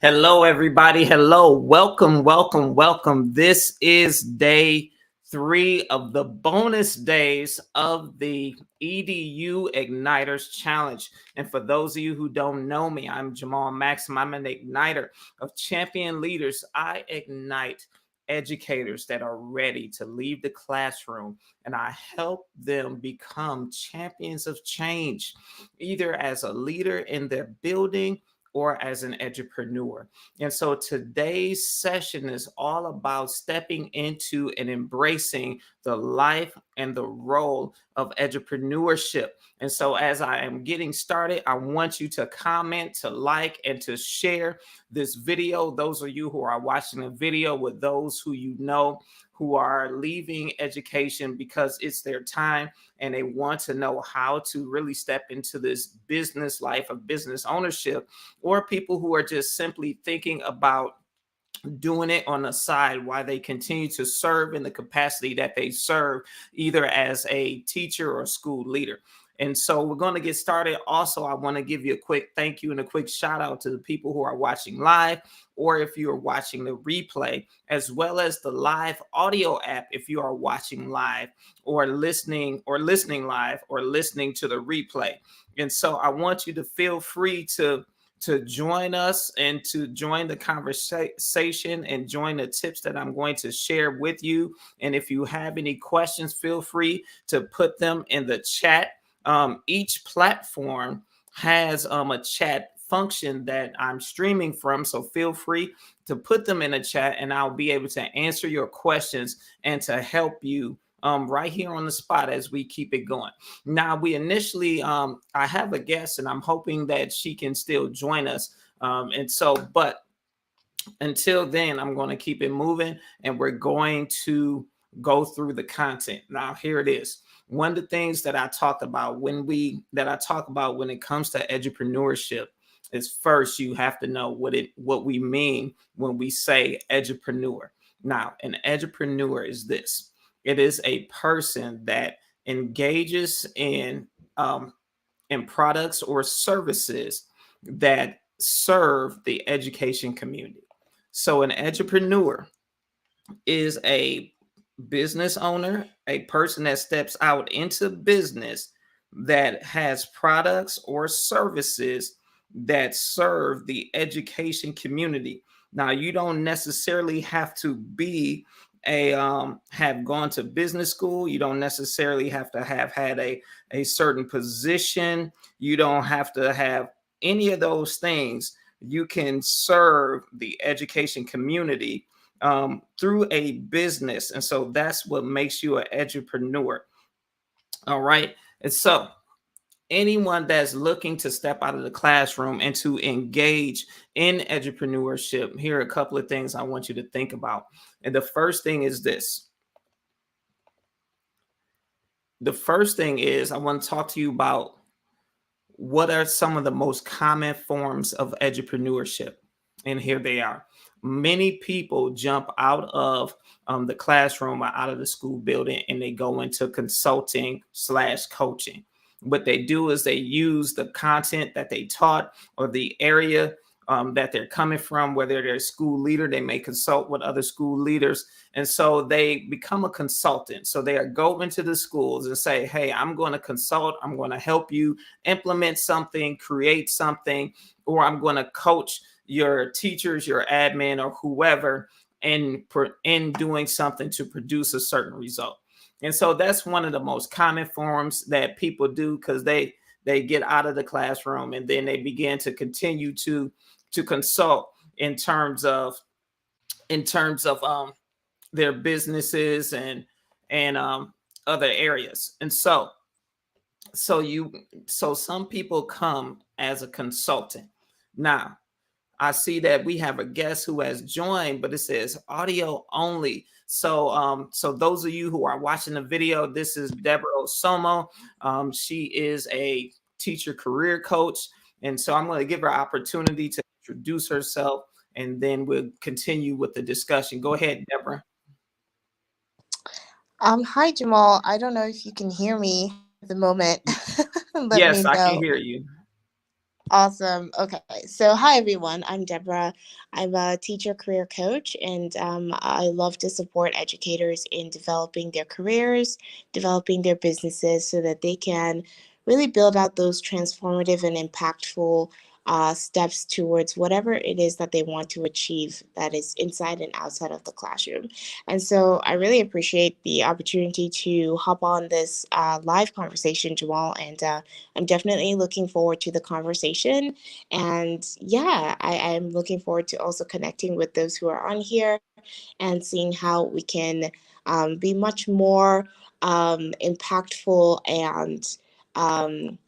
Hello, everybody. Hello. Welcome, welcome, welcome. This is day 3 of the bonus days of the EDU Igniters Challenge. And for those of you who don't know me, I'm Jamal Maxim. I'm an igniter of champion leaders. I ignite educators that are ready to leave the classroom, and I help them become champions of change, either as a leader in their building or as an entrepreneur. And so today's session is all about stepping into and embracing the life and the role of entrepreneurship. And so, as I am getting started, I want you to comment, to like, and to share this video. Those of you who are watching the video with those who you know who are leaving education because it's their time and they want to know how to really step into this business life of business ownership, or people who are just simply thinking about doing it on the side while they continue to serve in the capacity that they serve, either as a teacher or school leader. And so we're going to get started. Also, I want to give you a quick thank you and a quick shout out to the people who are watching live, or if you are watching the replay, as well as the live audio app if you are watching live or listening live or listening to the replay. And so I want you to feel free to join us and to join the conversation and join the tips that I'm going to share with you. And if you have any questions, feel free to put them in the chat. Each platform has a chat function that I'm streaming from, so feel free to put them in the chat and I'll be able to answer your questions and to help you right here on the spot as we keep it going. Now, we initially, I have a guest and I'm hoping that she can still join us. But until then, I'm going to keep it moving and we're going to go through the content. Now, here it is. One of the things that I talk about when it comes to entrepreneurship is, first you have to know what we mean when we say entrepreneur. Now, an entrepreneur is this. It is a person that engages in products or services that serve the education community. So an entrepreneur is a business owner, a person that steps out into business that has products or services that serve the education community. Now, you don't necessarily have to be have gone to business school. You don't necessarily have to have had a certain position. You don't have to have any of those things. You can serve the education community through a business. And so that's what makes you an entrepreneur. All right. And so anyone that's looking to step out of the classroom and to engage in entrepreneurship, here are a couple of things I want you to think about. And the first thing is this. The first thing is I want to talk to you about what are some of the most common forms of entrepreneurship. And here they are. Many people jump out of the classroom or out of the school building and they go into consulting / coaching. What they do is they use the content that they taught or the area that they're coming from, whether they're a school leader, they may consult with other school leaders. And so they become a consultant. So they go into the schools and say, hey, I'm going to consult. I'm going to help you implement something, create something, or I'm going to coach your teachers, your admin, or whoever in doing something to produce a certain result. And so that's one of the most common forms that people do, because they get out of the classroom and then they begin to continue to consult in terms of their businesses and other areas. And so some people come as a consultant. Now, I see that we have a guest who has joined, but it says audio only. So those of you who are watching the video, this is Deborah Osomo. She is a teacher career coach. And so I'm going to give her opportunity to introduce herself, and then we'll continue with the discussion. Go ahead, Deborah. Hi, Jamal. I don't know if you can hear me at the moment. Let Yes, me I can know. hear you. Awesome. Okay. So, hi, everyone. I'm Deborah. I'm a teacher career coach, and I love to support educators in developing their careers, developing their businesses so that they can really build out those transformative and impactful steps towards whatever it is that they want to achieve that is inside and outside of the classroom. And so, I really appreciate the opportunity to hop on this live conversation, Jamal, and I'm definitely looking forward to the conversation. And yeah, I'm looking forward to also connecting with those who are on here and seeing how we can be much more impactful and um,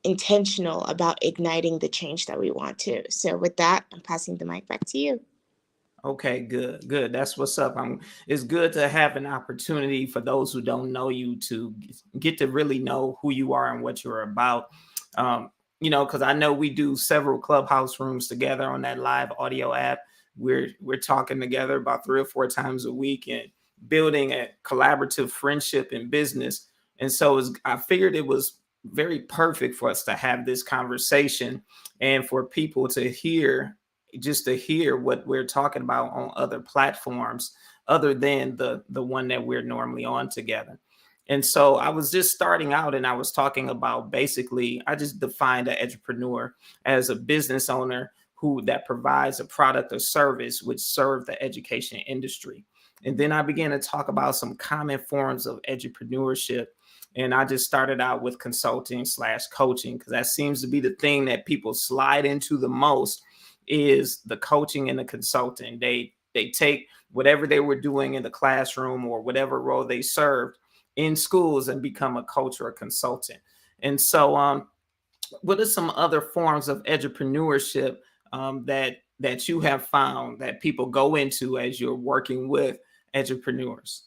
intentional about igniting the change that we want to. So, with that, I'm passing the mic back to you. Okay, good, good. That's what's up. It's good to have an opportunity for those who don't know you to get to really know who you are and what you're about. Um, because I know we do several clubhouse rooms together on that live audio app. We're talking together about 3 or 4 times a week and building a collaborative friendship in business. And so I figured it was very perfect for us to have this conversation and for people to hear, just to hear what we're talking about on other platforms other than the one that we're normally on together. And so I was just starting out and I was talking about, basically I just defined an entrepreneur as a business owner who that provides a product or service which serve the education industry. And then I began to talk about some common forms of entrepreneurship. And I just started out with consulting slash coaching because that seems to be the thing that people slide into the most, is the coaching and the consulting. They take whatever they were doing in the classroom or whatever role they served in schools and become a coach or a consultant. And so, what are some other forms of entrepreneurship that you have found that people go into as you're working with entrepreneurs?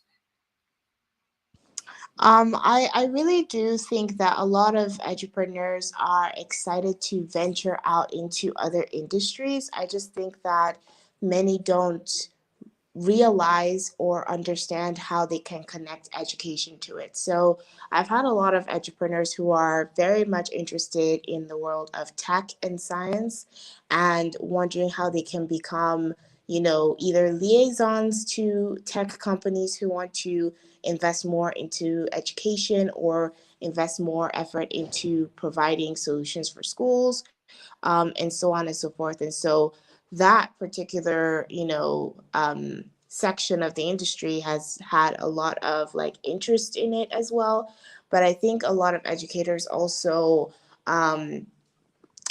I really do think that a lot of entrepreneurs are excited to venture out into other industries. I just think that many don't realize or understand how they can connect education to it. So I've had a lot of entrepreneurs who are very much interested in the world of tech and science and wondering how they can become, either liaisons to tech companies who want to invest more into education or invest more effort into providing solutions for schools, and so on and so forth. And so that particular, section of the industry has had a lot of like interest in it as well. But I think a lot of educators also um,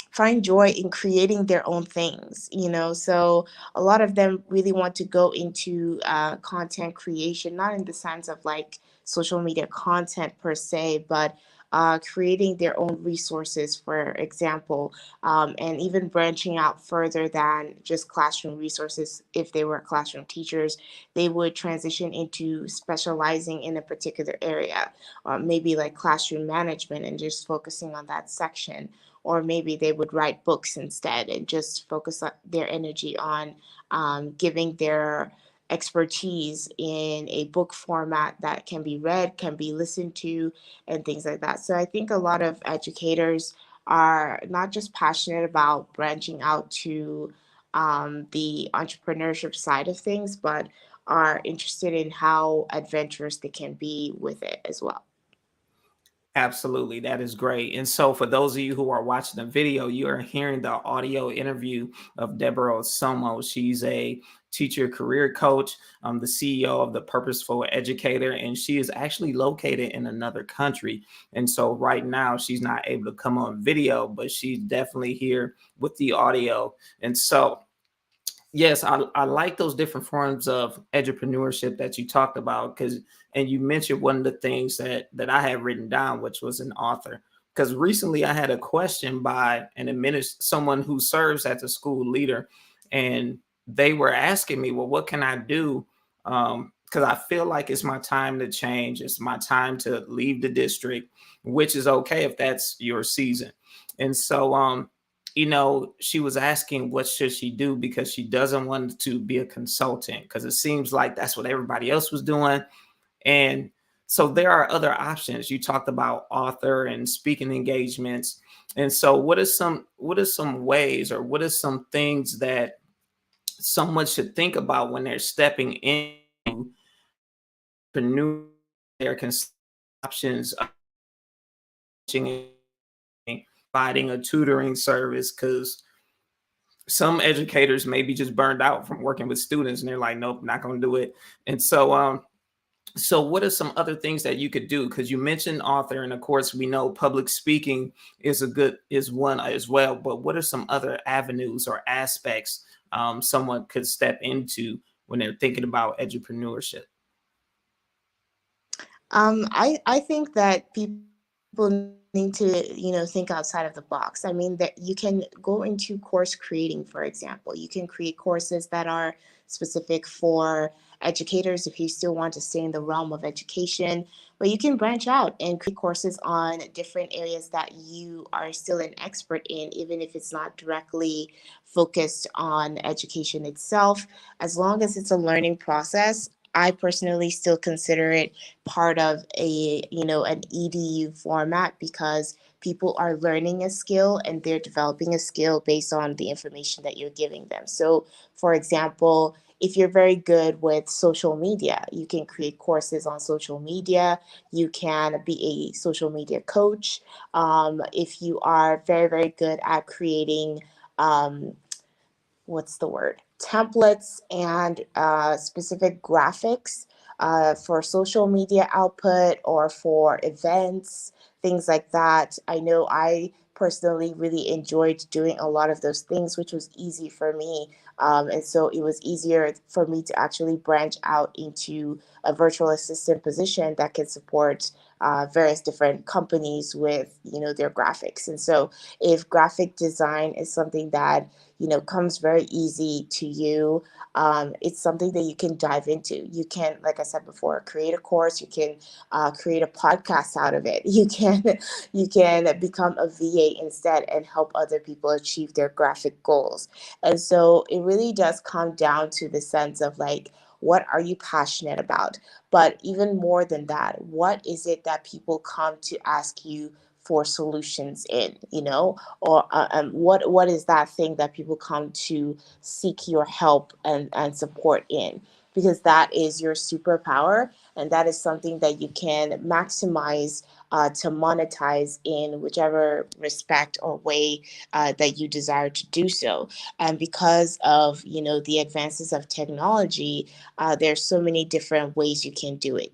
find joy in creating their own things. So a lot of them really want to go into content creation, not in the sense of like social media content per se, but creating their own resources, for example, and even branching out further than just classroom resources. If they were classroom teachers, they would transition into specializing in a particular area, maybe like classroom management and just focusing on that section, or maybe they would write books instead and just focus their energy on giving their expertise in a book format that can be read, can be listened to, and things like that. So I think a lot of educators are not just passionate about branching out to the entrepreneurship side of things, but are interested in how adventurous they can be with it as well. Absolutely, that is great. And so, for those of you who are watching the video, you are hearing the audio interview of Deborah Osomo. She's a teacher career coach, the CEO of the Purposeful Educator, and she is actually located in another country. And so, right now, she's not able to come on video, but she's definitely here with the audio. And so, yes, I like those different forms of entrepreneurship that you talked about, because and you mentioned one of the things that I had written down, which was an author. Because recently I had a question by someone who serves as a school leader, and they were asking me, well, what can I do? Because I feel like it's my time to change. It's my time to leave the district, which is okay if that's your season. And so she was asking what should she do because she doesn't want to be a consultant because it seems like that's what everybody else was doing. And So there are other options. You talked about author and speaking engagements. And so what are some ways, or what are some things that someone should think about when they're stepping into new their options of teaching and providing a tutoring service? Because some educators may be just burned out from working with students and they're like, nope, not going to do it. And so what are some other things that you could do? Because you mentioned author, and of course we know public speaking is one as well. But what are some other avenues or aspects someone could step into when they're thinking about entrepreneurship? I think that people need to, think outside of the box. I mean, that you can go into course creating, for example. You can create courses that are specific for educators if you still want to stay in the realm of education, but you can branch out and create courses on different areas that you are still an expert in, even if it's not directly focused on education itself. As long as it's a learning process, I personally still consider it part of an edu format, because people are learning a skill and they're developing a skill based on the information that you're giving them. So for example, if you're very good with social media, you can create courses on social media. You can be a social media coach. If you are very, very good at creating um, what's the word, templates and specific graphics for social media output or for events, things like that. I know I personally really enjoyed doing a lot of those things, which was easy for me. And so it was easier for me to actually branch out into a virtual assistant position that can support various different companies with their graphics. And so if graphic design is something that comes very easy to you, it's something that you can dive into. You can, like I said before, create a course. You can create a podcast out of it. You can become a VA instead and help other people achieve their graphic goals. And so it really does come down to the sense of like, what are you passionate about? But even more than that, what is it that people come to ask you for solutions in, or what is that thing that people come to seek your help and support in? Because that is your superpower, and that is something that you can maximize to monetize in whichever respect or way that you desire to do so. And because of the advances of technology, there's so many different ways you can do it.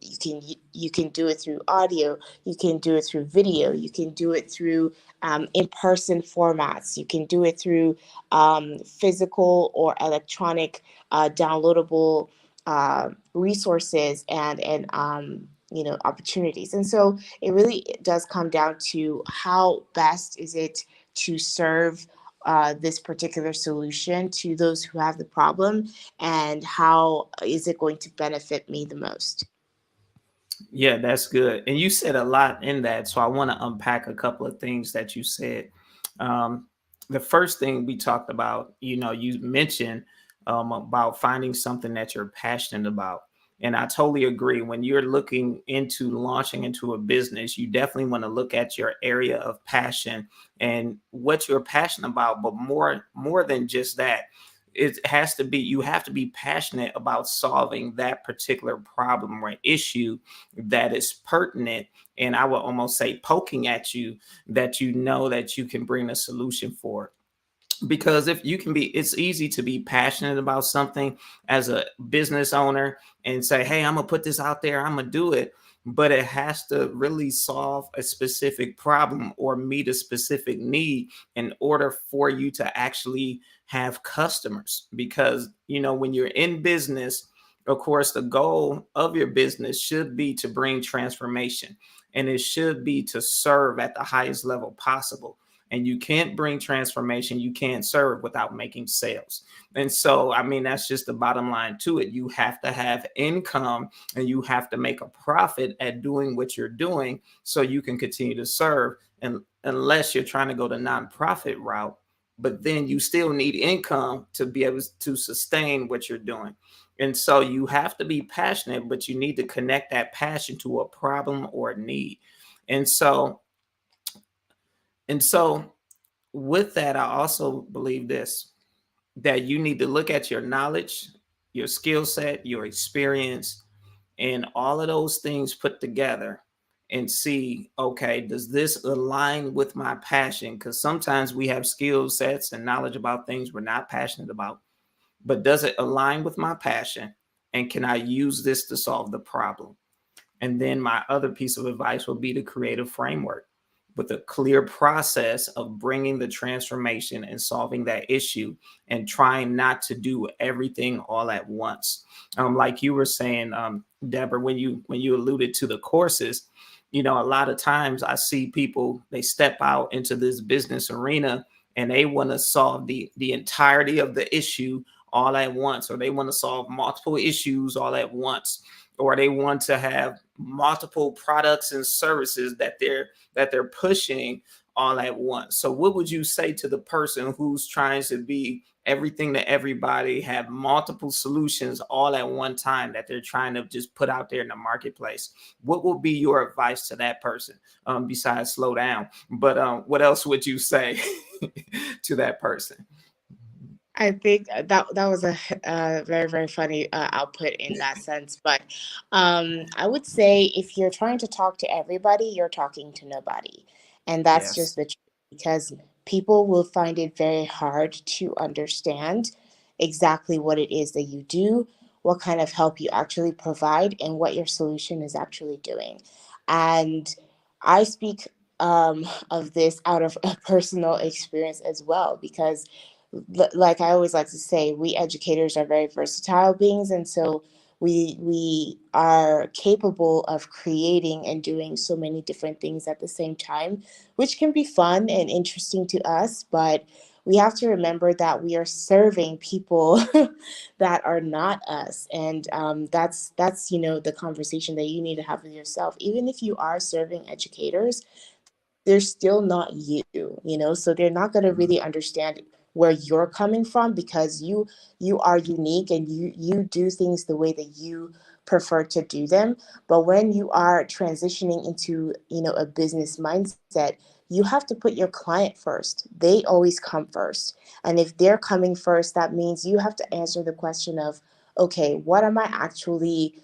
You can do it through audio, you can do it through video, you can do it through in-person formats, you can do it through physical or electronic downloadable resources and opportunities. And so it really does come down to how best is it to serve this particular solution to those who have the problem, and how is it going to benefit me the most. Yeah, that's good. And you said a lot in that. So I want to unpack a couple of things that you said. Um, the first thing we talked about, you mentioned about finding something that you're passionate about. And I totally agree. When you're looking into launching into a business, you definitely want to look at your area of passion and what you're passionate about. But more than just that, it has to be, you have to be passionate about solving that particular problem or issue that is pertinent, and I would almost say poking at you, that that you can bring a solution for. Because if you can be, it's easy to be passionate about something as a business owner and say, hey, I'm gonna put this out there, I'm gonna do it, but it has to really solve a specific problem or meet a specific need in order for you to actually have customers. Because when you're in business, of course the goal of your business should be to bring transformation, and it should be to serve at the highest level possible. And you can't bring transformation, you can't serve without making sales. And so, I mean, that's just the bottom line to it. You have to have income and you have to make a profit at doing what you're doing so you can continue to serve. And unless you're trying to go the nonprofit route, but then you still need income to be able to sustain what you're doing. And so you have to be passionate, but you need to connect that passion to a problem or a need. And so, and so with that, I also believe this, that you need to look at your knowledge, your skill set, your experience, and all of those things put together and see, okay, does this align with my passion? Because sometimes we have skill sets and knowledge about things we're not passionate about, but does it align with my passion? And can I use this to solve the problem? And then my other piece of advice would be to create a framework with a clear process of bringing the transformation and solving that issue, and trying not to do everything all at once. Like you were saying, Deborah, when you alluded to the courses, a lot of times I see people, they step out into this business arena and they want to solve the entirety of the issue all at once, or they want to solve multiple issues all at once, or they want to have multiple products and services that they're pushing all at once. So what would you say to the person who's trying to be everything to everybody, have multiple solutions all at one time that they're trying to just put out there in the marketplace? What would be your advice to that person, besides slow down? But what else would you say to that person? I think that was a very very funny output in that sense. But I would say if you're trying to talk to everybody, you're talking to nobody, and that's just Yes. the truth. Because people will find it very hard to understand exactly what it is that you do, what kind of help you actually provide, and what your solution is actually doing. And I speak of this out of a personal experience as well, because like I always like to say, we educators are very versatile beings, and so we are capable of creating and doing so many different things at the same time, which can be fun and interesting to us. But we have to remember that we are serving people that are not us, and that's the conversation that you need to have with yourself. Even if you are serving educators, they're still not you, so they're not going to Mhm. really understand where you're coming from, because you are unique and you do things the way that you prefer to do them. But when you are transitioning into a business mindset, you have to put your client first. They always come first, and if they're coming first, that means you have to answer the question of, okay, what am I actually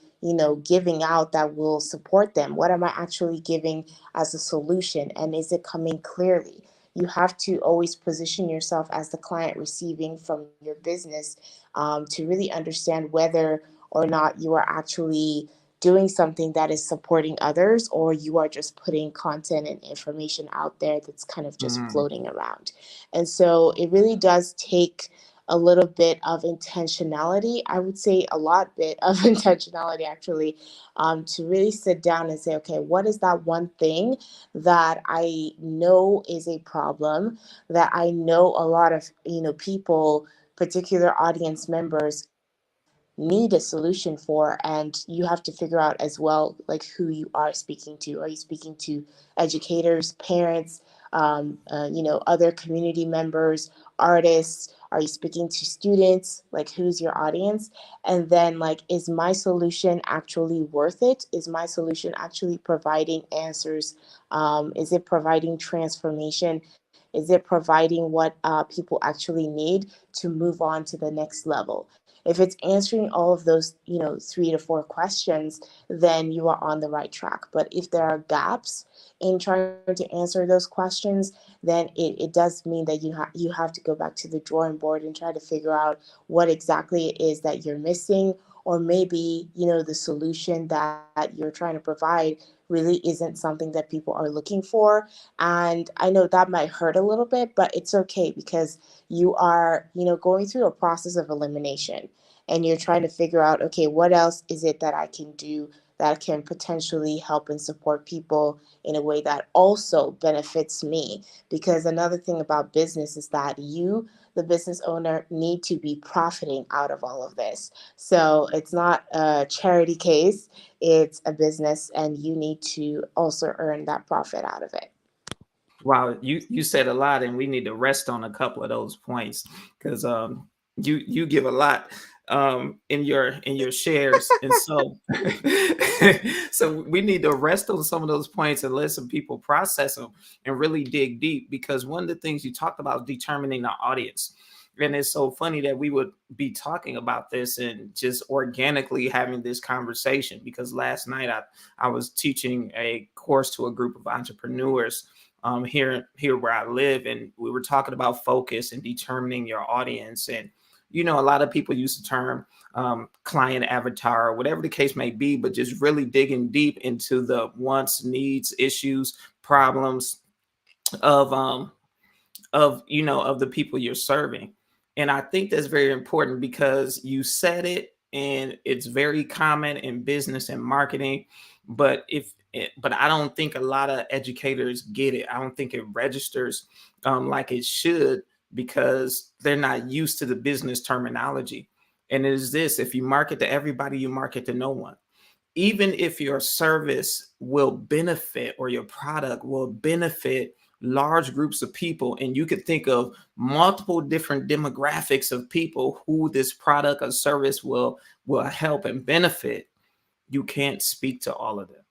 giving out that will support them? What am I actually giving as a solution, and is it coming clearly? You have to always position yourself as the client receiving from your business, to really understand whether or not you are actually doing something that is supporting others, or you are just putting content and information out there that's kind of just Mhm. floating around. And so it really does take a little bit of intentionality. I would say a lot bit of intentionality actually, to really sit down and say, okay, what is that one thing that I know is a problem, that I know a lot of people, particular audience members, need a solution for. And you have to figure out as well, like, who you are speaking to. Are you speaking to educators, parents, other community members, artists? Are you speaking to students? Like, who's your audience? And then, like, is my solution actually worth it? Is my solution actually providing answers? Is it providing transformation? Is it providing what people actually need to move on to the next level? If it's answering all of those, 3 to 4 questions, then you are on the right track. But if there are gaps in trying to answer those questions, then it does mean that you have to go back to the drawing board and try to figure out what exactly it is that you're missing, or maybe the solution that you're trying to provide really isn't something that people are looking for. And I know that might hurt a little bit, but it's okay, because you are going through a process of elimination, and you're trying to figure out, okay, what else is it that I can do that can potentially help and support people in a way that also benefits me. Because another thing about business is that you, the business owner, need to be profiting out of all of this. So it's not a charity case, it's a business, and you need to also earn that profit out of it. Wow, you said a lot, and we need to rest on a couple of those points because you give a lot in your shares, and so so we need to rest on some of those points and let some people process them and really dig deep, because one of the things you talked about is determining the audience. And it's so funny that we would be talking about this and just organically having this conversation, because last night I was teaching a course to a group of entrepreneurs here where I live, and we were talking about focus and determining your audience. And a lot of people use the term client avatar or whatever the case may be, but just really digging deep into the wants, needs, issues, problems of of the people you're serving. And I think that's very important, because you said it, and it's very common in business and marketing. But I don't think a lot of educators get it. I don't think it registers like it should, because they're not used to the business terminology. And it is this: if you market to everybody, you market to no one. Even if your service will benefit or your product will benefit large groups of people, and you could think of multiple different demographics of people who this product or service will help and benefit, you can't speak to all of them.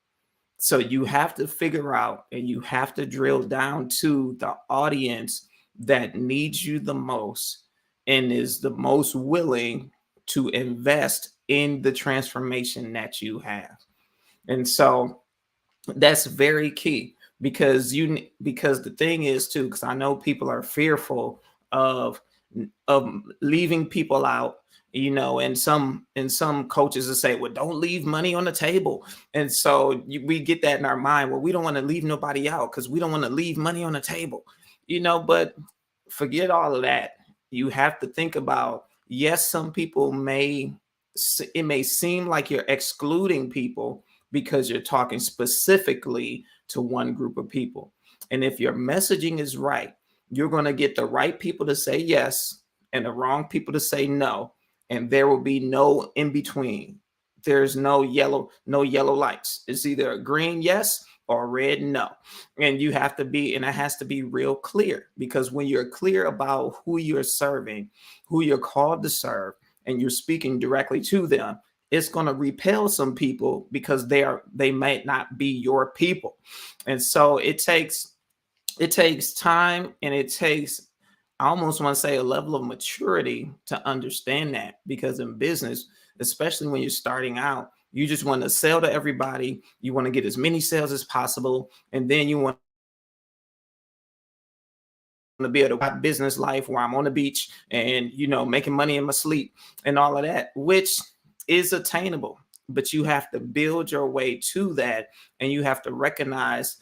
So you have to figure out, and you have to drill down to the audience that needs you the most and is the most willing to invest in the transformation that you have. And so that's very key, because the thing is too, because I know people are fearful of leaving people out, and some coaches will say, well, don't leave money on the table. And so we get that in our mind, well, we don't want to leave nobody out because we don't want to leave money on the table, but forget all of that. You have to think about, yes, some people it may seem like you're excluding people because you're talking specifically to one group of people. And if your messaging is right, you're going to get the right people to say yes and the wrong people to say no. And there will be no in between. There's no yellow lights. It's either a green yes or a red no. And it has to be real clear, because when you're clear about who you're serving, who you're called to serve, and you're speaking directly to them, it's going to repel some people because they might not be your people. And so it takes time, and it takes, I almost want to say, a level of maturity to understand that, because in business, especially when you're starting out, you just want to sell to everybody. You want to get as many sales as possible, and then you want to be able to have business life where I'm on the beach and making money in my sleep and all of that, which is attainable. But you have to build your way to that, and you have to recognize.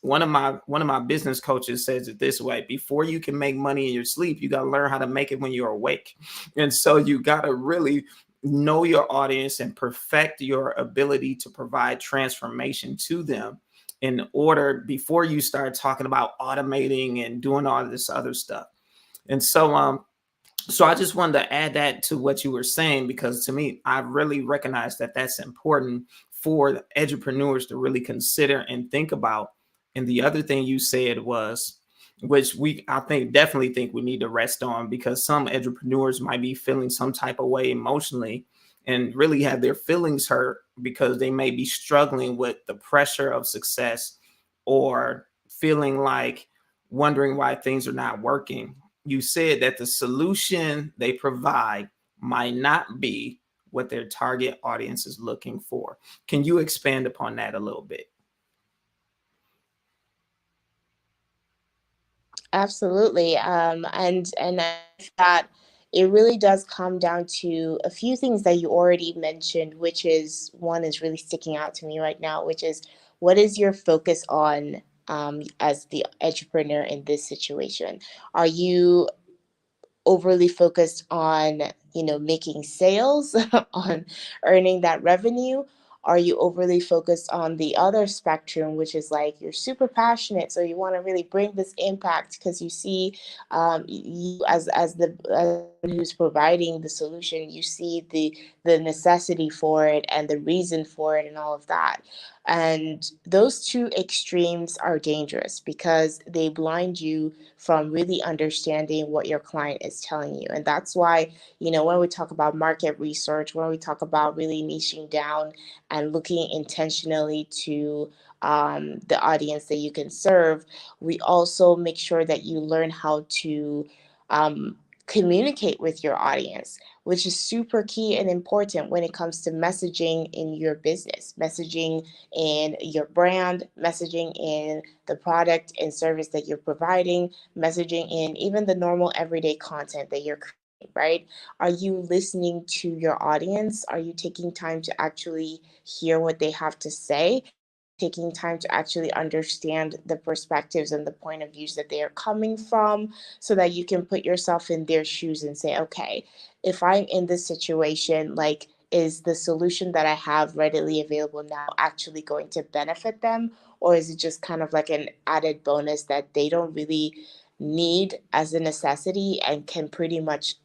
One of my business coaches says it this way: before you can make money in your sleep, you got to learn how to make it when you're awake. And so you got to really know your audience and perfect your ability to provide transformation to them, in order, before you start talking about automating and doing all this other stuff. And so I just wanted to add that to what you were saying, because to me, I really recognize that that's important for the entrepreneurs to really consider and think about. And the other thing you said was, which I think definitely think we need to rest on, because some entrepreneurs might be feeling some type of way emotionally and really have their feelings hurt because they may be struggling with the pressure of success, or feeling like, wondering why things are not working. You said that the solution they provide might not be what their target audience is looking for. Can you expand upon that a little bit? Absolutely. And I think that it really does come down to a few things that you already mentioned, which is one is really sticking out to me right now, which is, what is your focus on, as the entrepreneur in this situation? Are you overly focused on, making sales, on earning that revenue? Are you overly focused on the other spectrum, which is like you're super passionate, so you want to really bring this impact because you see, you as the who's providing the solution, you see the necessity for it and the reason for it and all of that. And those two extremes are dangerous because they blind you from really understanding what your client is telling you. And that's why, when we talk about market research, when we talk about really niching down and looking intentionally to the audience that you can serve, we also make sure that you learn how to um, communicate with your audience, which is super key and important when it comes to messaging in your business, messaging in your brand, messaging in the product and service that you're providing, messaging in even the normal everyday content that you're creating, right? Are you listening to your audience? Are you taking time to actually hear what they have to say? Taking time to actually understand the perspectives and the point of views that they are coming from so that you can put yourself in their shoes and say, okay, if I'm in this situation, like, is the solution that I have readily available now actually going to benefit them? Or is it just kind of like an added bonus that they don't really need as a necessity and can pretty much,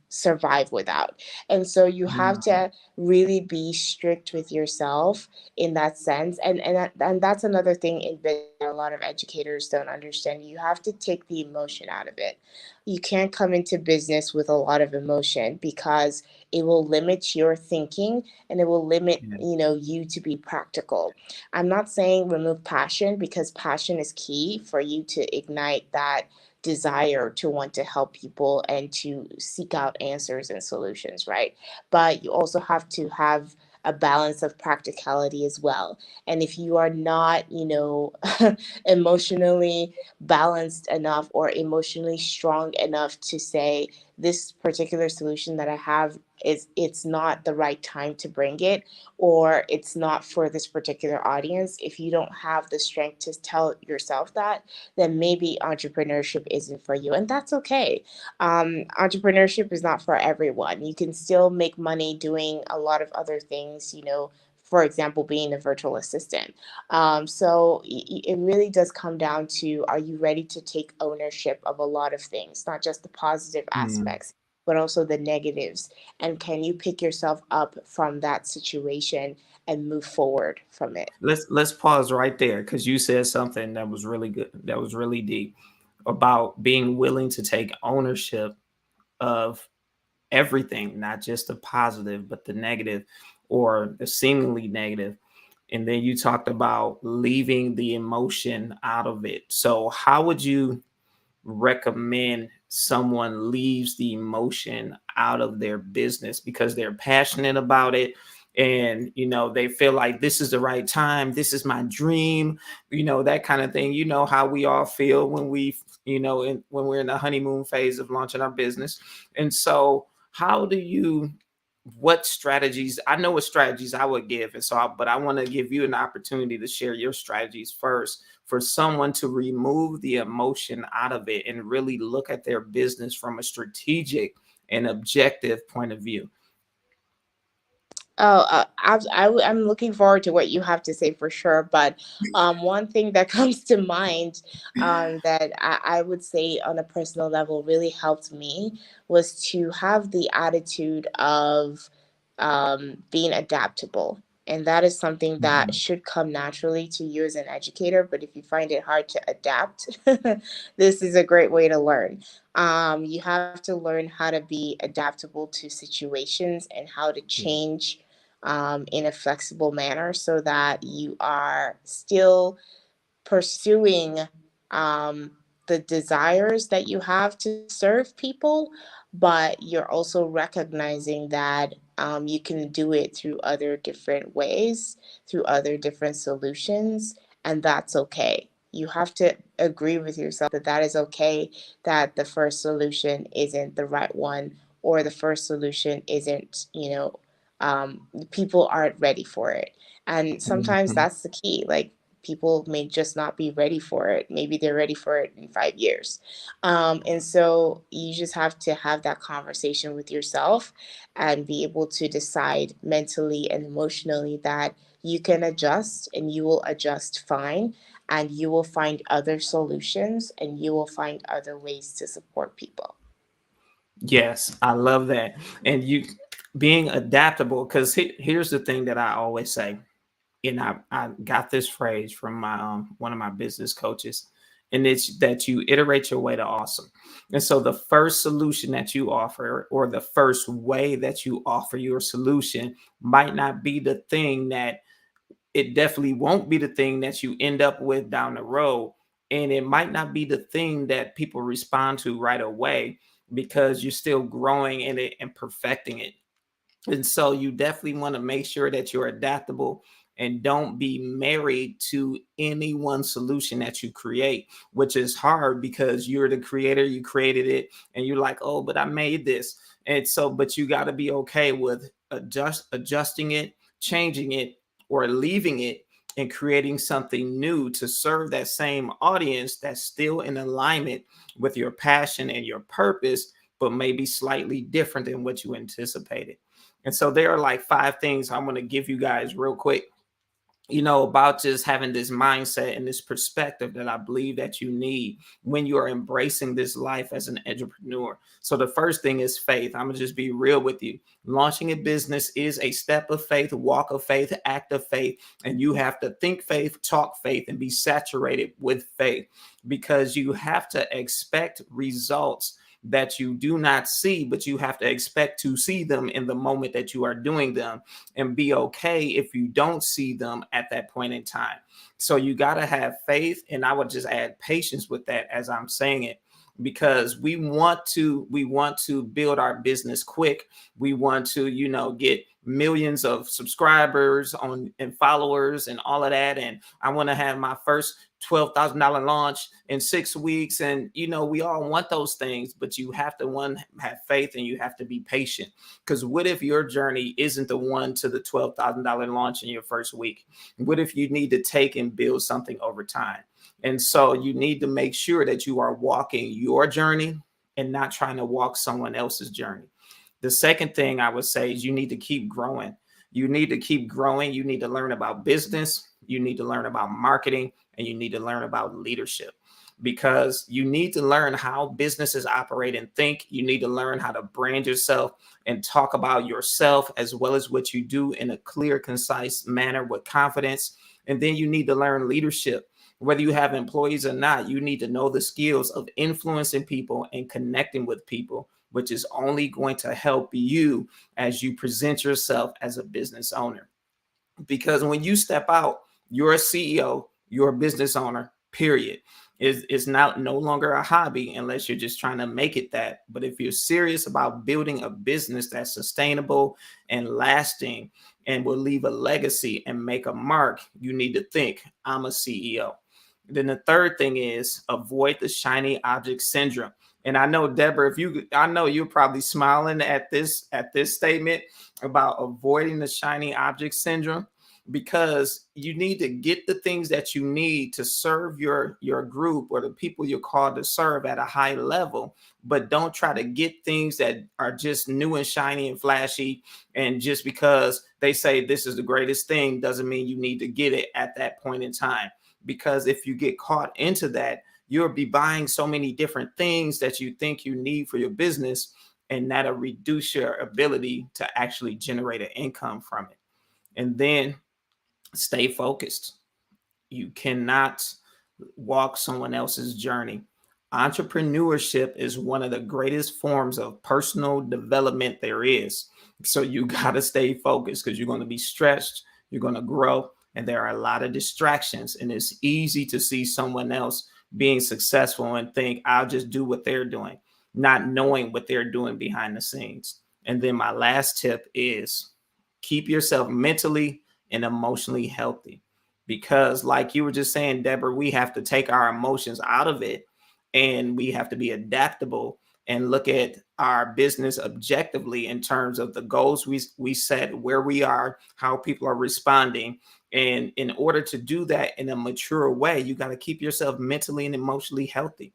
survive without? And so you have Mm, to really be strict with yourself in that sense. And that's another thing in business that a lot of educators don't understand. You have to take the emotion out of it. You can't come into business with a lot of emotion because it will limit your thinking and it will limit, yeah. you to be practical. I'm not saying remove passion, because passion is key for you to ignite that desire to want to help people and to seek out answers and solutions, right? But you also have to have a balance of practicality as well. And if you are not, emotionally balanced enough or emotionally strong enough to say, this particular solution that I have is, it's not the right time to bring it, or it's not for this particular audience, if you don't have the strength to tell yourself that, then maybe entrepreneurship isn't for you. And that's okay. Entrepreneurship is not for everyone. You can still make money doing a lot of other things, for example, being a virtual assistant. So it really does come down to, are you ready to take ownership of a lot of things, not just the positive Mm. aspects, but also the negatives? And can you pick yourself up from that situation and move forward from it? Let's pause right there because you said something that was really good, that was really deep about being willing to take ownership of everything, not just the positive, but the negative or the seemingly negative. And then you talked about leaving the emotion out of it. So, how would you recommend someone leaves the emotion out of their business because they're passionate about it, and they feel like this is the right time, this is my dream, that kind of thing? How we all feel when when we're in the honeymoon phase of launching our business. And so how do you what strategies? I know what strategies I would give, and but I want to give you an opportunity to share your strategies first for someone to remove the emotion out of it and really look at their business from a strategic and objective point of view. Oh, I'm looking forward to what you have to say for sure. But one thing that comes to mind, that I would say on a personal level really helped me, was to have the attitude of being adaptable. And that is something that Mhm. should come naturally to you as an educator. But if you find it hard to adapt, this is a great way to learn. You have to learn how to be adaptable to situations and how to Yeah. change in a flexible manner so that you are still pursuing um, the desires that you have to serve people, but you're also recognizing that you can do it through other different ways, through other different solutions, and that's okay. You have to agree with yourself that that is okay, that the first solution isn't the right one, or the first solution isn't, people aren't ready for it. And sometimes Mhm. that's the key. Like, people may just not be ready for it. Maybe they're ready for it in 5 years. And so you just have to have that conversation with yourself and be able to decide mentally and emotionally that you can adjust and you will adjust fine, and you will find other solutions and you will find other ways to support people. Yes, I love that. And you being adaptable, because here's the thing that I always say, and I got this phrase from my one of my business coaches, and it's that you iterate your way to awesome. And so the first solution that you offer, or the first way that you offer your solution, might not be the thing that it definitely won't be the thing that you end up with down the road. And it might not be the thing that people respond to right away, because you're still growing in it and perfecting it. And so you definitely want to make sure that you're adaptable and don't be married to any one solution that you create, which is hard because you're the creator, you created it, and you're like, oh, but I made this. And so, but you got to be okay with adjusting it, changing it, or leaving it and creating something new to serve that same audience that's still in alignment with your passion and your purpose, but maybe slightly different than what you anticipated. And so there are like 5 things I'm going to give you guys real quick, about just having this mindset and this perspective that I believe that you need when you are embracing this life as an entrepreneur. So the first thing is faith. I'm going to just be real with you. Launching a business is a step of faith, walk of faith, act of faith, and you have to think faith, talk faith, and be saturated with faith, because you have to expect results that you do not see, but you have to expect to see them in the moment that you are doing them, and be okay if you don't see them at that point in time. So you got to have faith, and I would just add patience with that as I'm saying it, because we want to build our business quick. We want to get millions of subscribers on and followers and all of that, and I want to have my first $12,000 launch in 6 weeks. And we all want those things, but you have to have faith, and you have to be patient. Because what if your journey isn't the one to the $12,000 launch in your first week? What if you need to take and build something over time? And so you need to make sure that you are walking your journey and not trying to walk someone else's journey. The second thing I would say is you need to keep growing. You need to keep growing. You need to learn about business. You need to learn about marketing, and you need to learn about leadership, because you need to learn how businesses operate and think. You need to learn how to brand yourself and talk about yourself as well as what you do in a clear, concise manner with confidence. And then you need to learn leadership. Whether you have employees or not, you need to know the skills of influencing people and connecting with people, which is only going to help you as you present yourself as a business owner. Because when you step out, you're a CEO, you're a business owner, period. It's not no longer a hobby unless you're just trying to make it that. But if you're serious about building a business that's sustainable and lasting and will leave a legacy and make a mark, you need to think, I'm a CEO. Then the third thing is avoid the shiny object syndrome. And I know, Deborah, I know you're probably smiling at this statement about avoiding the shiny object syndrome, because you need to get the things that you need to serve your group or the people you're called to serve at a high level. But don't try to get things that are just new and shiny and flashy, and just because they say this is the greatest thing doesn't mean you need to get it at that point in time. Because if you get caught into that, you'll be buying so many different things that you think you need for your business, and that'll reduce your ability to actually generate an income from it. And then stay focused. You cannot walk someone else's journey. Entrepreneurship is one of the greatest forms of personal development there is. So you got to stay focused, because you're going to be stretched, you're going to grow, and there are a lot of distractions. And it's easy to see someone else being successful and think, I'll just do what they're doing, not knowing what they're doing behind the scenes. And then my last tip is keep yourself mentally and emotionally healthy, because like you were just saying, Deborah, we have to take our emotions out of it, and we have to be adaptable and look at our business objectively in terms of the goals we set, where we are, how people are responding. And in order to do that in a mature way, you got to keep yourself mentally and emotionally healthy.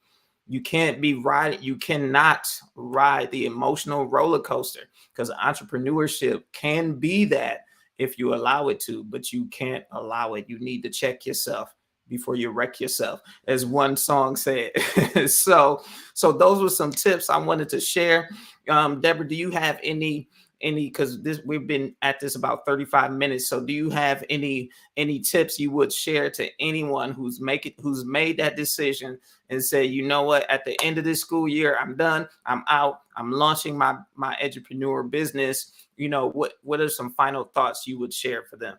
You cannot ride the emotional roller coaster, because entrepreneurship can be that if you allow it to, but you can't allow it. You need to check yourself before you wreck yourself, as one song said. So those were some tips I wanted to share. Deborah, do you have any, because this, we've been at this about 35 minutes, so do you have any tips you would share to anyone who's made that decision and say, you know what, at the end of this school year, I'm done, I'm out, I'm launching my entrepreneur business? What are some final thoughts you would share for them?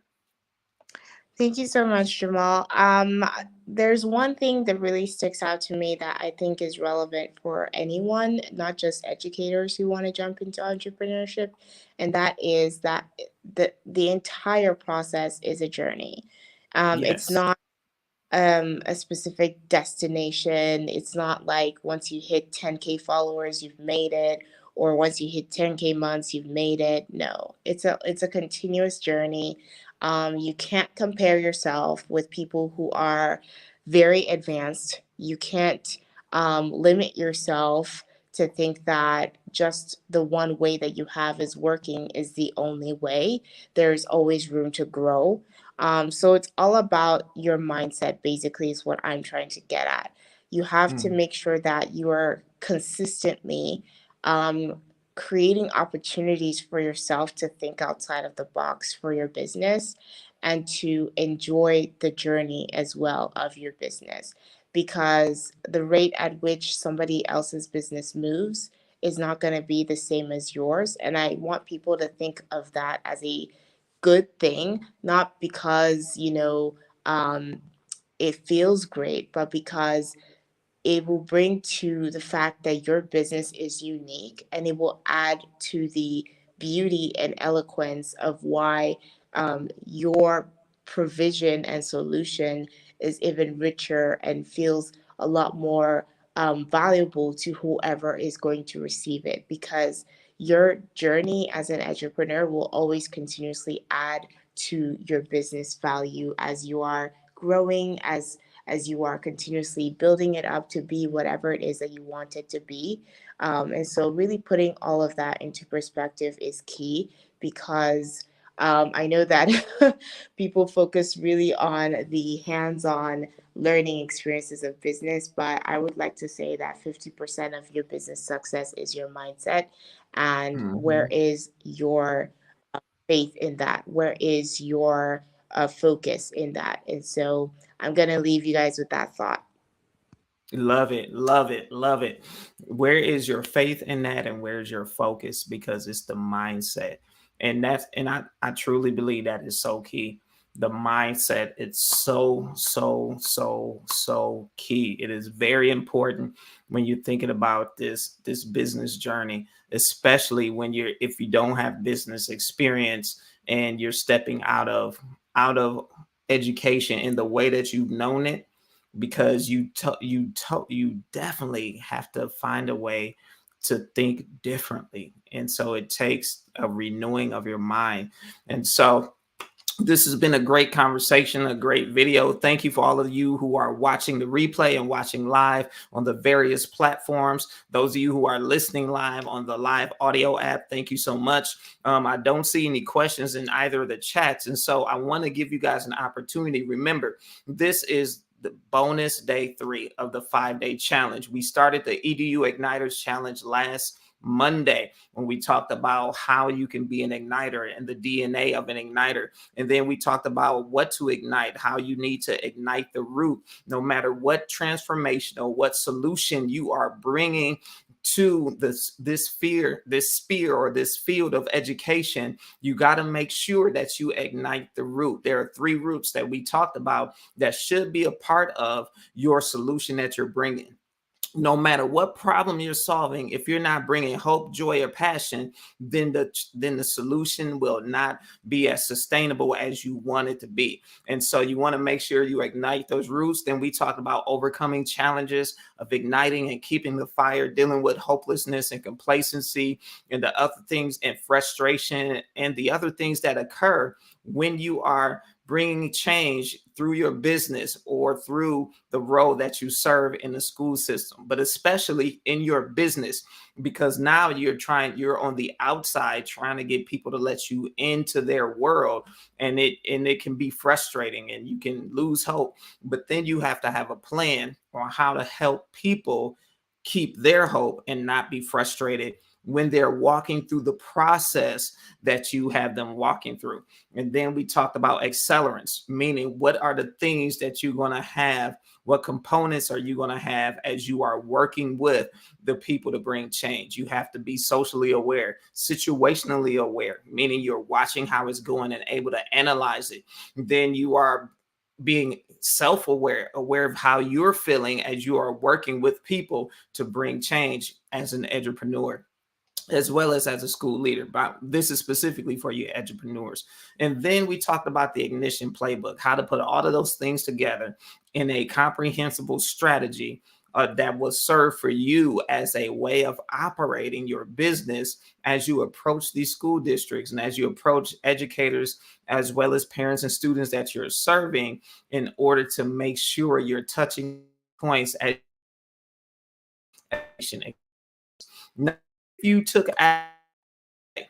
Thank you so much, Jamal. There's one thing that really sticks out to me that I think is relevant for anyone, not just educators who want to jump into entrepreneurship, and that is that the entire process is a journey. It's Yes. not a specific destination. It's not like once you hit 10K followers, you've made it, or once you hit 10K months, you've made it. No, it's a continuous journey. You can't compare yourself with people who are very advanced. You can't limit yourself to think that just the one way that you have is working is the only way. There's always room to grow. So it's all about your mindset, basically, is what I'm trying to get at. You have to Mm, make sure that you are consistently um, creating opportunities for yourself to think outside of the box for your business and to enjoy the journey as well of your business. Because the rate at which somebody else's business moves is not going to be the same as yours. And I want people to think of that as a good thing, not because, it feels great, but because it will bring to the fact that your business is unique, and it will add to the beauty and eloquence of why your provision and solution is even richer and feels a lot more valuable to whoever is going to receive it, because your journey as an entrepreneur will always continuously add to your business value as you are growing, as you are continuously building it up to be whatever it is that you want it to be. And so, really putting all of that into perspective is key, because I know that people focus really on the hands on learning experiences of business, but I would like to say that 50% of your business success is your mindset. And where mhm. is your faith in that? Where is your focus in that? And so I'm going to leave you guys with that thought. Love it, love it, love it. Where is your faith in that, and where's your focus? Because it's the mindset. And I truly believe that is so key. The mindset, it's so key. It is very important when you're thinking about this business journey, especially when you're if you don't have business experience and you're stepping out of education in the way that you've known it, because you definitely have to find a way to think differently, and so it takes a renewing of your mind. And so this has been a great conversation, a great video. Thank you for all of you who are watching the replay and watching live on the various platforms. Those of you who are listening live on the live audio app, thank you so much. I don't see any questions in either of the chats, and so I want to give you guys an opportunity. Remember, this is the bonus day 3 of the 5-day challenge. We started the EDU Igniters Challenge last Monday when we talked about how you can be an igniter and the DNA of an igniter. And then we talked about what to ignite, how you need to ignite the root, no matter what transformation or what solution you are bringing to this sphere or this field of education. You got to make sure that you ignite the root. There are 3 roots that we talked about that should be a part of your solution that you're bringing. No matter what problem you're solving, if you're not bringing hope, joy, or passion, then the solution will not be as sustainable as you want it to be. And so you want to make sure you ignite those roots. Then we talk about overcoming challenges of igniting and keeping the fire, dealing with hopelessness and complacency and the other things, and frustration, and the other things that occur when you are bringing change through your business or through the role that you serve in the school system, but especially in your business, because now you're on the outside trying to get people to let you into their world, and it can be frustrating and you can lose hope. But then you have to have a plan on how to help people keep their hope and not be frustrated when they're walking through the process that you have them walking through. And then we talked about accelerants, meaning what are the things that you're going to have? What components are you going to have as you are working with the people to bring change? You have to be socially aware, situationally aware, meaning you're watching how it's going and able to analyze it. Then you are being self-aware, aware of how you're feeling as you are working with people to bring change as an entrepreneur, as well as a school leader. But this is specifically for you entrepreneurs. And then we talked about the ignition playbook, how to put all of those things together in a comprehensible strategy that will serve for you as a way of operating your business as you approach these school districts and as you approach educators, as well as parents and students that you're serving, in order to make sure you're touching points at action. Now, if you took action,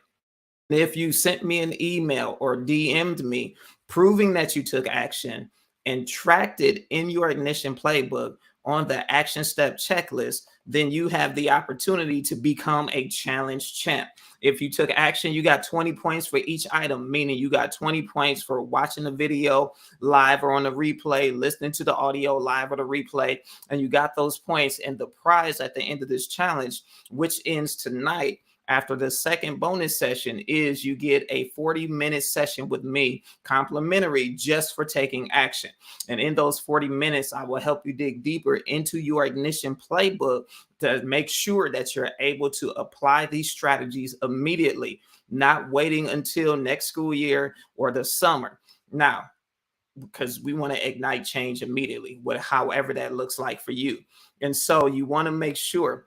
if you sent me an email or DM'd me proving that you took action and tracked it in your ignition playbook on the action step checklist, then you have the opportunity to become a challenge champ. If you took action, you got 20 points for each item, meaning you got 20 points for watching the video live or on the replay, listening to the audio live or the replay, and you got those points. And the prize at the end of this challenge, which ends tonight, after the second bonus session, is you get a 40-minute session with me, complimentary, just for taking action. And in those 40 minutes, I will help you dig deeper into your ignition playbook to make sure that you're able to apply these strategies immediately, not waiting until next school year or the summer. Now, because we want to ignite change immediately, however that looks like for you. And so you want to make sure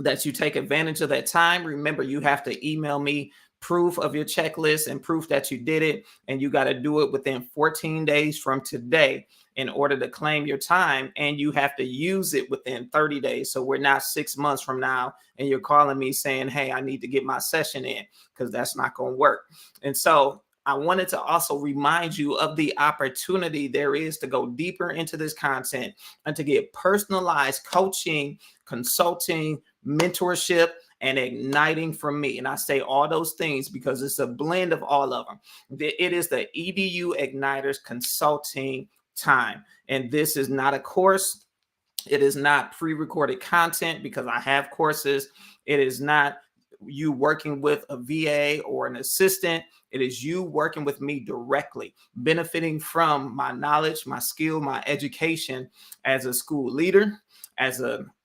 that you take advantage of that time. Remember, you have to email me proof of your checklist and proof that you did it. And you got to do it within 14 days from today in order to claim your time. And you have to use it within 30 days. So we're not 6 months from now and you're calling me saying, hey, I need to get my session in, because that's not going to work. And so I wanted to also remind you of the opportunity there is to go deeper into this content and to get personalized coaching, consulting, mentorship, and igniting from me. And I say all those things because it's a blend of all of them. It is the EDU Igniters Consulting Time. And this is not a course. It is not pre-recorded content, because I have courses. It is not you working with a VA or an assistant. It is you working with me directly, benefiting from my knowledge, my skill, my education as a school leader,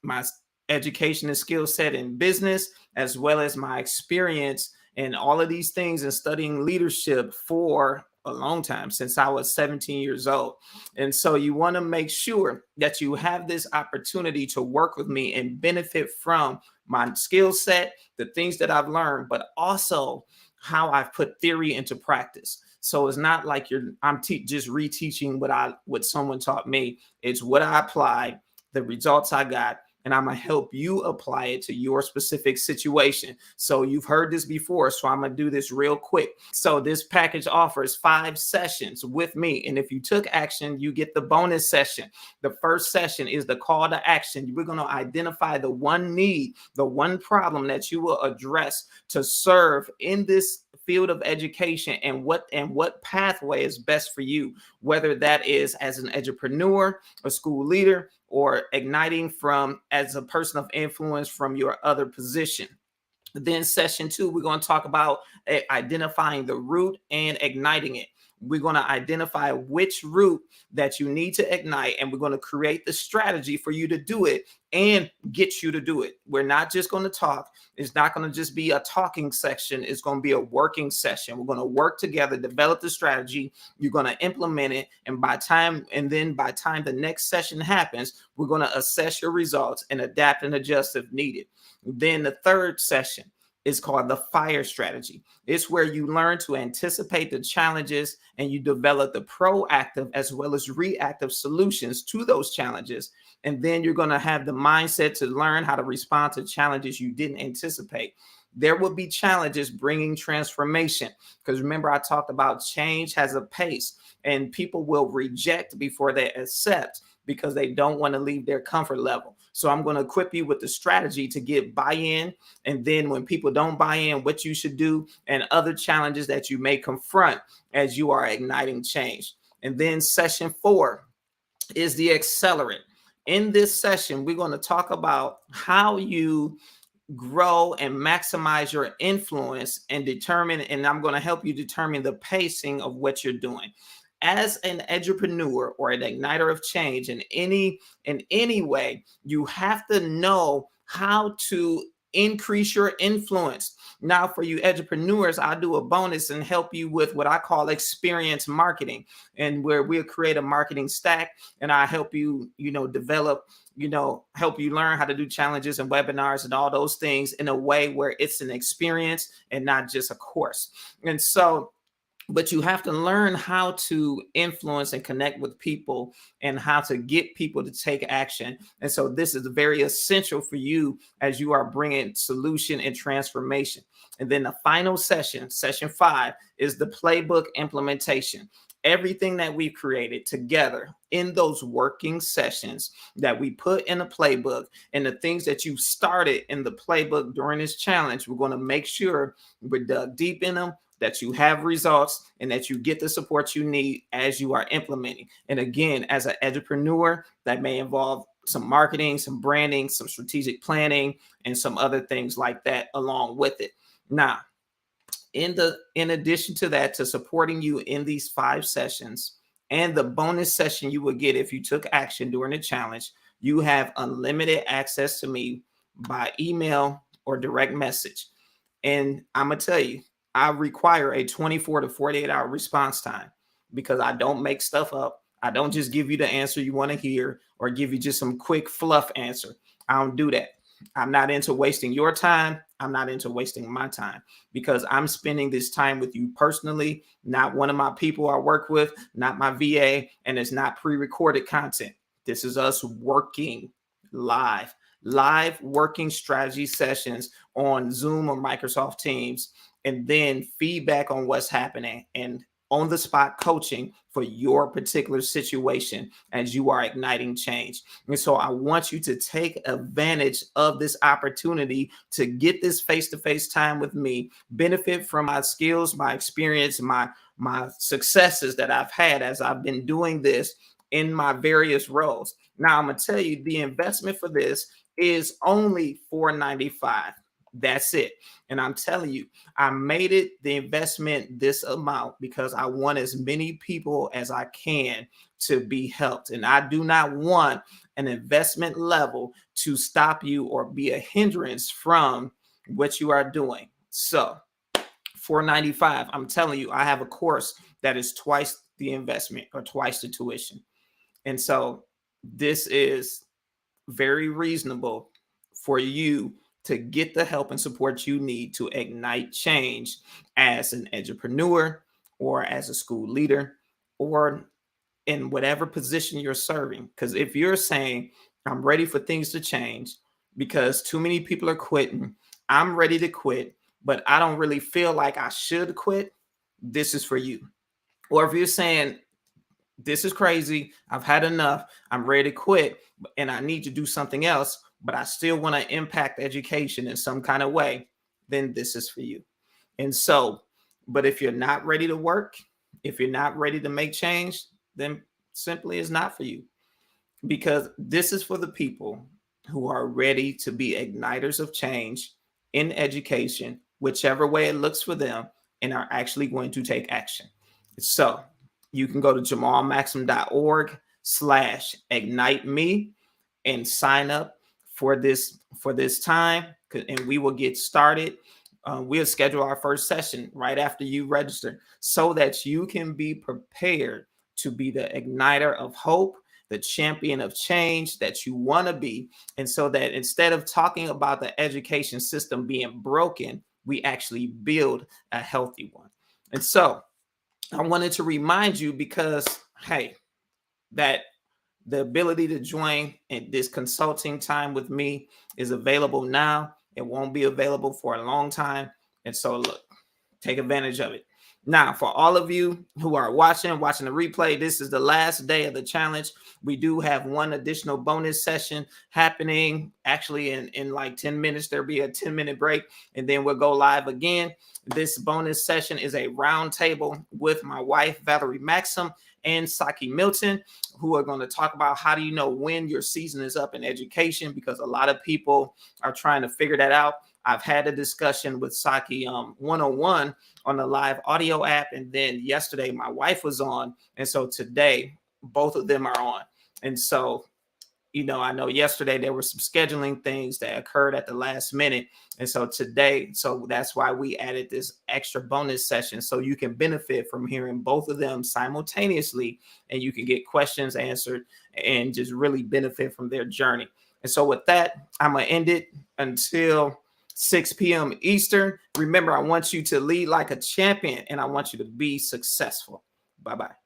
my education and skill set in business, as well as my experience in all of these things and studying leadership for a long time, since I was 17 years old. And so you want to make sure that you have this opportunity to work with me and benefit from my skill set, the things that I've learned, but also how I've put theory into practice. So it's not like I'm just reteaching what someone taught me. It's what I applied, the results I got, and I'm going to help you apply it to your specific situation. So you've heard this before, so I'm going to do this real quick. So this package offers 5 sessions with me. And if you took action, you get the bonus session. The first session is the call to action. We're going to identify the one need, the one problem that you will address to serve in this field of education, and what pathway is best for you, whether that is as an entrepreneur, a school leader, or igniting from as a person of influence from your other position. Then session 2, we're going to talk about identifying the root and igniting it. We're going to identify which route that you need to ignite, and we're going to create the strategy for you to do it and get you to do it. We're not just going to talk. It's not going to just be a talking section. It's going to be a working session. We're going to work together, develop the strategy. You're going to implement it. And by time the next session happens, we're going to assess your results and adapt and adjust if needed. Then the third session, is called the FIRE strategy. It's where you learn to anticipate the challenges and you develop the proactive as well as reactive solutions to those challenges. And then you're going to have the mindset to learn how to respond to challenges you didn't anticipate. There will be challenges bringing transformation, because remember, I talked about change has a pace, and people will reject before they accept because they don't want to leave their comfort level. So I'm going to equip you with the strategy to get buy-in. And then when people don't buy in, what you should do and other challenges that you may confront as you are igniting change. And then session 4 is the accelerant. In this session, we're going to talk about how you grow and maximize your influence and determine, and I'm going to help you determine the pacing of what you're doing. As an entrepreneur or an igniter of change in any way, you have to know how to increase your influence. Now, for you entrepreneurs, I'll do a bonus and help you with what I call experience marketing, and where we'll create a marketing stack, and I help you, develop, help you learn how to do challenges and webinars and all those things in a way where it's an experience and not just a course. And so, but you have to learn how to influence and connect with people and how to get people to take action. And so this is very essential for you as you are bringing solution and transformation. And then the final session, session 5, is the playbook implementation. Everything that we've created together in those working sessions that we put in a playbook, and the things that you started in the playbook during this challenge, we're going to make sure we're dug deep in them, that you have results, and that you get the support you need as you are implementing. And again, as an entrepreneur, that may involve some marketing, some branding, some strategic planning, and some other things like that along with it. Now, in addition to that, to supporting you in these 5 sessions and the bonus session you will get if you took action during the challenge, you have unlimited access to me by email or direct message. And I'm going to tell you, I require a 24 to 48 hour response time, because I don't make stuff up. I don't just give you the answer you want to hear or give you just some quick fluff answer. I don't do that. I'm not into wasting your time. I'm not into wasting my time, because I'm spending this time with you personally, not one of my people I work with, not my VA, and it's not pre-recorded content. This is us working live working strategy sessions on Zoom or Microsoft Teams, and then feedback on what's happening and on the spot coaching for your particular situation as you are igniting change. And so I want you to take advantage of this opportunity to get this face-to-face time with me, benefit from my skills, my experience, my successes that I've had as I've been doing this in my various roles. Now, I'm going to tell you, the investment for this is only $495. That's it. And I'm telling you, I made it the investment this amount because I want as many people as I can to be helped. And I do not want an investment level to stop you or be a hindrance from what you are doing. So $495, I'm telling you, I have a course that is twice the investment or twice the tuition. And so this is very reasonable for you to get the help and support you need to ignite change as an entrepreneur or as a school leader or in whatever position you're serving. Because if you're saying, I'm ready for things to change because too many people are quitting, I'm ready to quit, but I don't really feel like I should quit, this is for you. Or if you're saying, this is crazy, I've had enough, I'm ready to quit, and I need to do something else, but I still want to impact education in some kind of way, then this is for you. And so, but if you're not ready to work, if you're not ready to make change, then simply is not for you. Because this is for the people who are ready to be igniters of change in education, whichever way it looks for them, and are actually going to take action. So you can go to jamalmaxim.org/ignite me and sign up for this time, and we will get started. We'll schedule our first session right after you register so that you can be prepared to be the igniter of hope, the champion of change that you want to be. And so that instead of talking about the education system being broken, we actually build a healthy one. And so I wanted to remind you because, hey, that the ability to join in this consulting time with me is available now. It won't be available for a long time. And so, look, take advantage of it. Now, for all of you who are watching the replay, this is the last day of the challenge. We do have one additional bonus session happening. Actually, in like 10 minutes, there'll be a 10-minute break, and then we'll go live again. This bonus session is a roundtable with my wife, Valerie Maxim, and Saki Milton, who are going to talk about how do you know when your season is up in education, because a lot of people are trying to figure that out. I've had a discussion with Saki one-on-one on the live audio app. And then yesterday, my wife was on. And so today, both of them are on. And so, you know, I know yesterday there were some scheduling things that occurred at the last minute. And so today, so that's why we added this extra bonus session so you can benefit from hearing both of them simultaneously, and you can get questions answered and just really benefit from their journey. And so with that, I'm going to end it until 6 p.m. Eastern. Remember, I want you to lead like a champion, and I want you to be successful. Bye-bye.